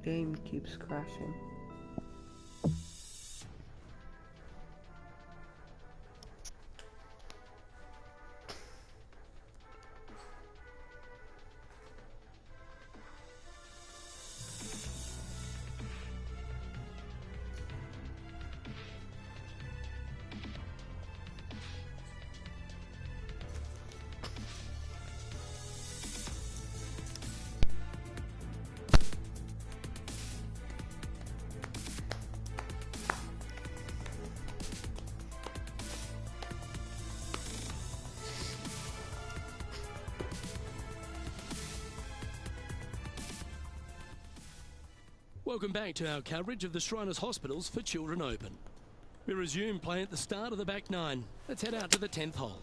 Game keeps crashing. Welcome back to our coverage of the Shriners Hospitals for Children Open. We resume play at the start of the back nine. Let's head out to the 10th hole.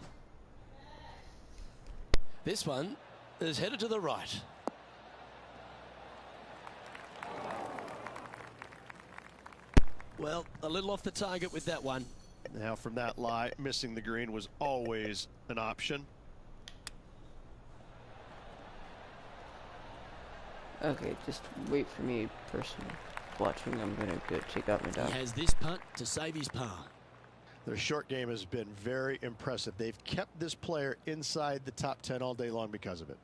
This one is headed to the right. Well, a little off the target with that one. Now from that lie, missing the green was always an option. Okay, just wait for me, person watching. I'm gonna go check out my dog. He has this putt to save his par. Their short game has been very impressive. They've kept this player inside the top 10 all day long because of it.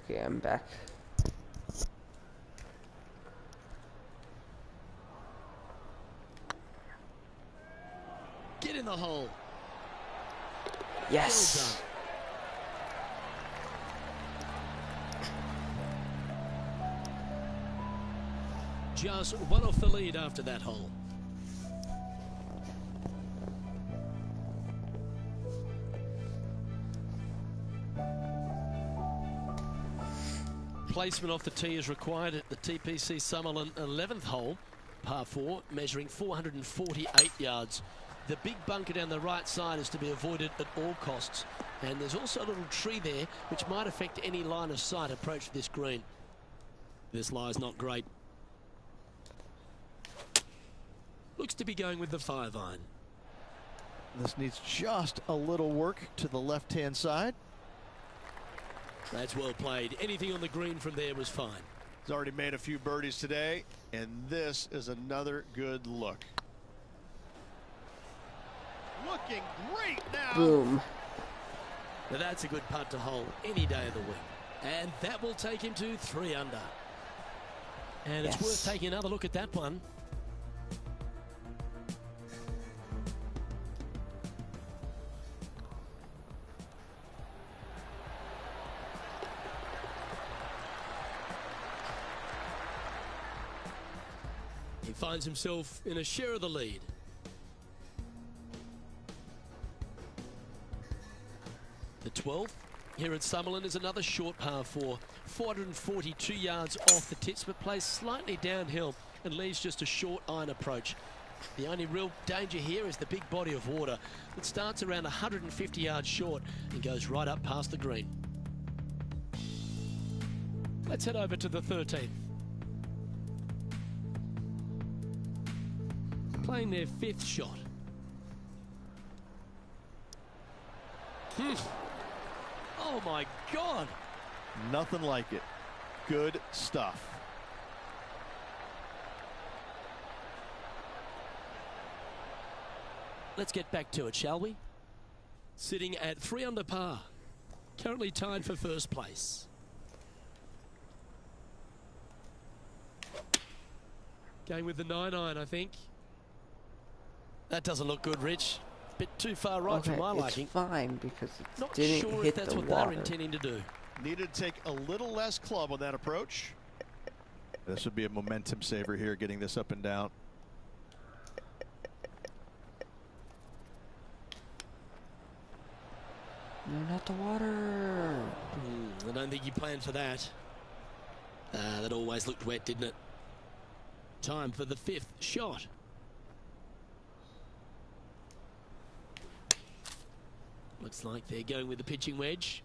Okay, I'm back. Get in the hole. Yes. Well done. Just one off the lead after that hole. Placement off the tee is required at the TPC Summerlin 11th hole, par 4, measuring 448 yards. The big bunker down the right side is to be avoided at all costs. And there's also a little tree there which might affect any line of sight approach to this green. This lie's not great. Looks to be going with the 5-iron. This needs just a little work to the left-hand side. That's well played. Anything on the green from there was fine. He's already made a few birdies today, and this is another good look. Looking great now. Boom. Now that's a good putt to hole any day of the week. And that will take him to 3 under. And it's worth taking another look at that one. He finds himself in a share of the lead. The 12th here at Summerlin is another short par 4. 442 yards off the tips, but plays slightly downhill and leaves just a short iron approach. The only real danger here is the big body of water that starts around 150 yards short and goes right up past the green. Let's head over to the 13th. Playing their 5th shot. Oh my God. Nothing like it. Good stuff. Let's get back to it, shall we? Sitting at 3 under par. Currently tied for first place. Going with the 9-iron, I think. That doesn't look good, Rich. Bit too far right for my liking. It's fine because it Not didn't sure hit if that's the what water. they're intending to do. Needed to take a little less club on that approach. This would be a momentum saver here, getting this up and down. No, not the water. I don't think you planned for that. That always looked wet, didn't it? Time for the 5th shot. Looks like they're going with the pitching wedge.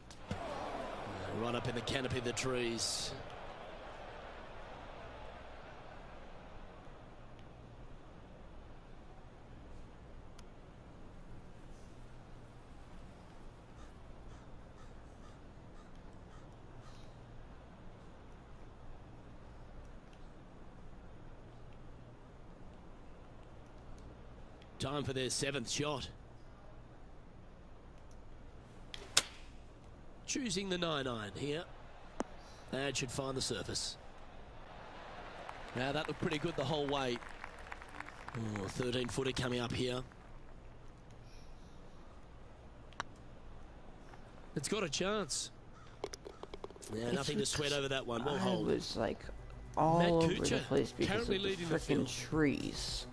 Right up in the canopy of the trees. Time for their 7th shot. Choosing the 9-iron here. That should find the surface. Now that looked pretty good the whole way. 13-footer coming up here. It's got a chance. Yeah, nothing to sweat over that one. Well hold. I was like all Matt over Kuchar the place because currently of the leading the freaking field. trees.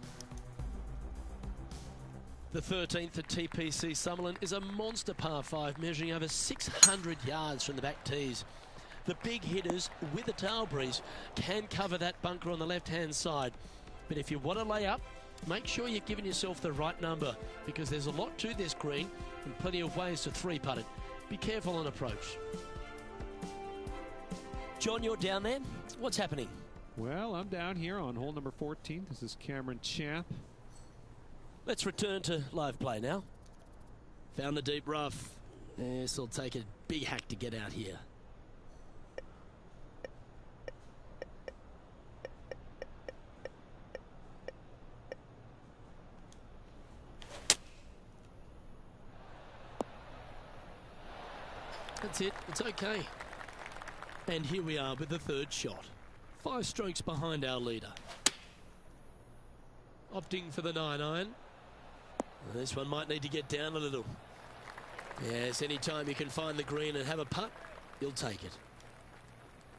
The 13th at TPC Summerlin is a monster par 5 measuring over 600 yards from the back tees. The big hitters with a tail breeze can cover that bunker on the left-hand side. But if you want to lay up, make sure you're giving yourself the right number because there's a lot to this green and plenty of ways to 3-putt it. Be careful on approach. John, you're down there. What's happening? Well, I'm down here on hole number 14. This is Cameron Champ. Let's return to live play now. Found the deep rough. This will take a big hack to get out here. That's it. It's okay. And here we are with the 3rd shot. 5 strokes behind our leader. Opting for the 9-iron. This one might need to get down a little. Yes, any time you can find the green and have a putt, you'll take it.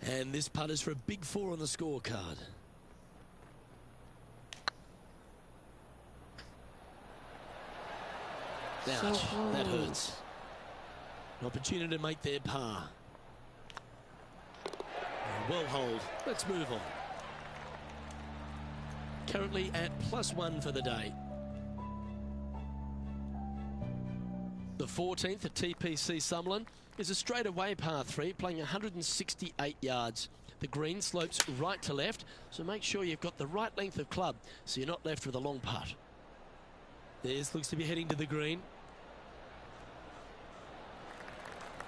And this putt is for a big 4 on the scorecard. Ouch, that hurts. An opportunity to make their par. Well hold. Let's move on. Currently at +1 for the day. The 14th at TPC Summerlin is a straightaway par 3 playing 168 yards. The green slopes right to left, so make sure you've got the right length of club so you're not left with a long putt. This looks to be heading to the green.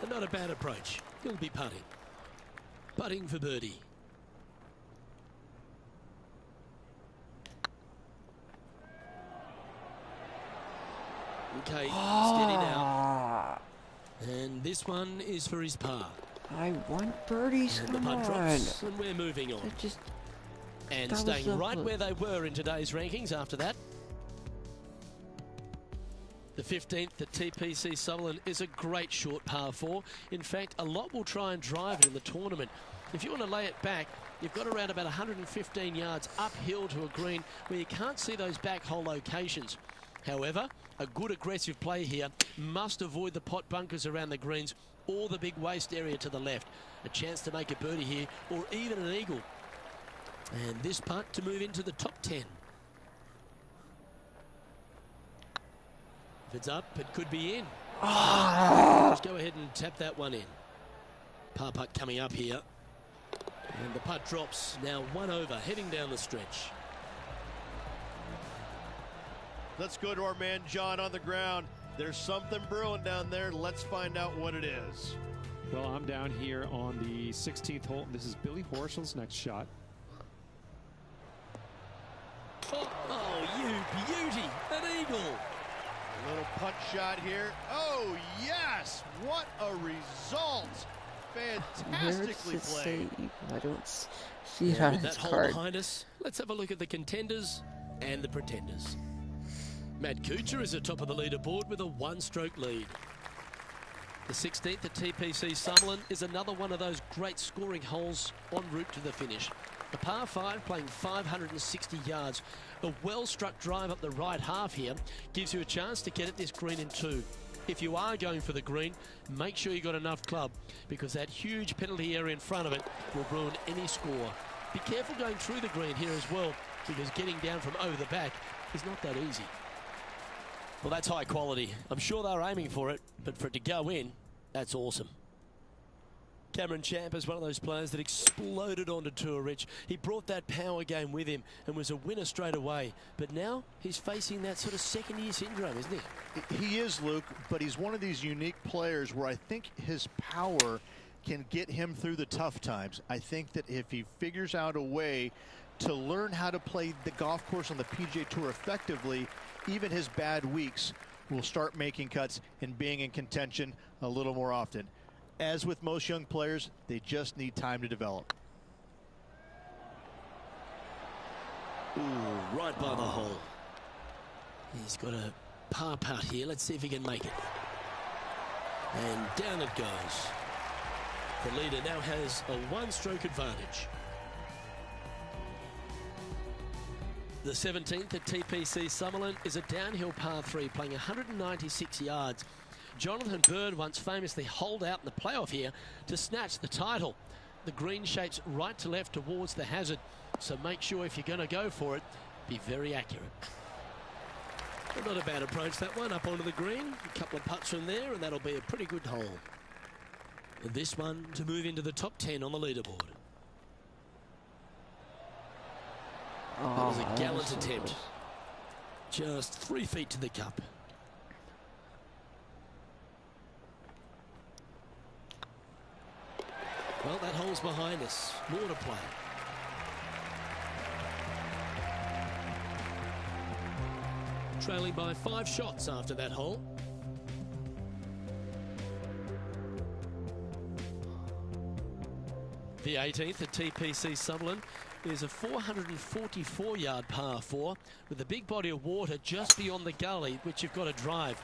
And not a bad approach. He'll be putting. Putting for birdie. Okay, steady now. And this one is for his par. I want birdies. And the Come putt on. drops, and we're moving on. It just And that staying was right lovely. where they were in today's rankings after that. The 15th at TPC Summerlin is a great short par 4. In fact, a lot will try and drive it in the tournament. If you want to lay it back, you've got around about 115 yards uphill to a green where you can't see those back hole locations. However, a good aggressive play here must avoid the pot bunkers around the greens or the big waste area to the left. A chance to make a birdie here or even an eagle. And this putt to move into the top 10. If it's up, it could be in. Just go ahead and tap that one in. Par putt coming up here. And the putt drops, now 1 over, heading down the stretch. Let's go to our man John on the ground. There's something brewing down there. Let's find out what it is. Well, I'm down here on the 16th hole. This is Billy Horschel's next shot. Oh, you beauty! An eagle! A little putt shot here. Oh, yes! What a result! Fantastically played. I don't see it on With his that hole card. behind us, let's have a look at the contenders and the pretenders. Matt Kuchar is atop of the leaderboard with a 1-stroke lead. The 16th at TPC Summerlin is another one of those great scoring holes en route to the finish. A par 5 playing 560 yards. A well-struck drive up the right half here gives you a chance to get at this green in 2. If you are going for the green, make sure you got enough club, because that huge penalty area in front of it will ruin any score. Be careful going through the green here as well, because getting down from over the back is not that easy. Well, that's high quality. I'm sure they're aiming for it, but for it to go in, that's awesome. Cameron Champ is one of those players that exploded onto tour, Rich. He brought that power game with him and was a winner straight away. But now he's facing that sort of second-year syndrome, isn't he? He is, Luke, but he's one of these unique players where I think his power can get him through the tough times. I think that if he figures out a way to learn how to play the golf course on the PGA Tour effectively, even his bad weeks will start making cuts and being in contention a little more often. As with most young players, they just need time to develop. Ooh, right by the hole. He's got a par putt here. Let's see if he can make it. And down it goes. The leader now has a 1-stroke advantage. The 17th at TPC Summerlin is a downhill par 3 playing 196 yards. Jonathan Bird once famously holed out in the playoff here to snatch the title. The green shapes right to left towards the hazard, so make sure if you're going to go for it, be very accurate. But not a bad approach, that one, up onto the green. A couple of putts from there, and that'll be a pretty good hole. And this one to move into the top 10 on the leaderboard. That was a gallant attempt. Just 3 feet to the cup. Well, that hole's behind us. More to play. Trailing by 5 shots after that hole. The 18th at TPC Summerlin is a 444-yard par 4 with a big body of water just beyond the gully, which you've got to drive.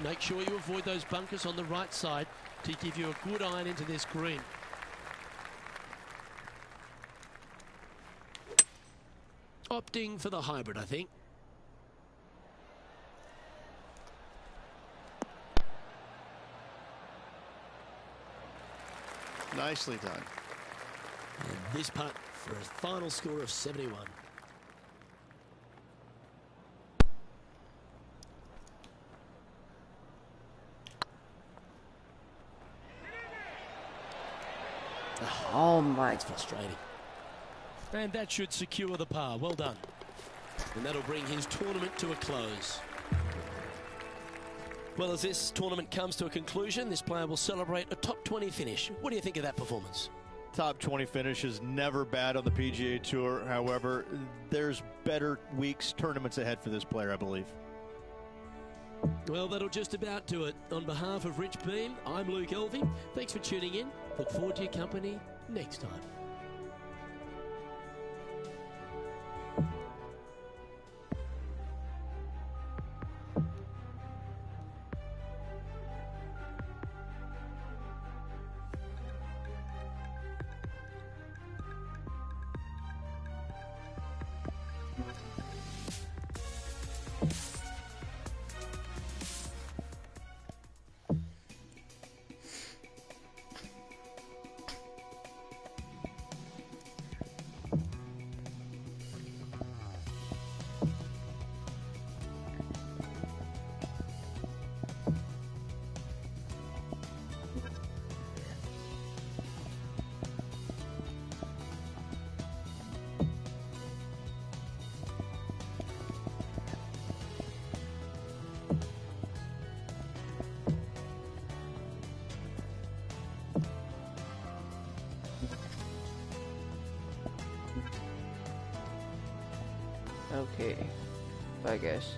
Make sure you avoid those bunkers on the right side to give you a good iron into this green. Opting for the hybrid, I think. Nicely done. And this putt for a final score of 71. Oh my. It's frustrating. And that should secure the par. Well done. And that'll bring his tournament to a close. Well, as this tournament comes to a conclusion, this player will celebrate a top 20 finish. What do you think of that performance? Top 20 finish is never bad on the PGA Tour. However, there's better weeks, tournaments ahead for this player, I believe. Well, that'll just about do it. On behalf of Rich Beam, I'm Luke Elving. Thanks for tuning in. Look forward to your company next time. Okay. Bye, guys.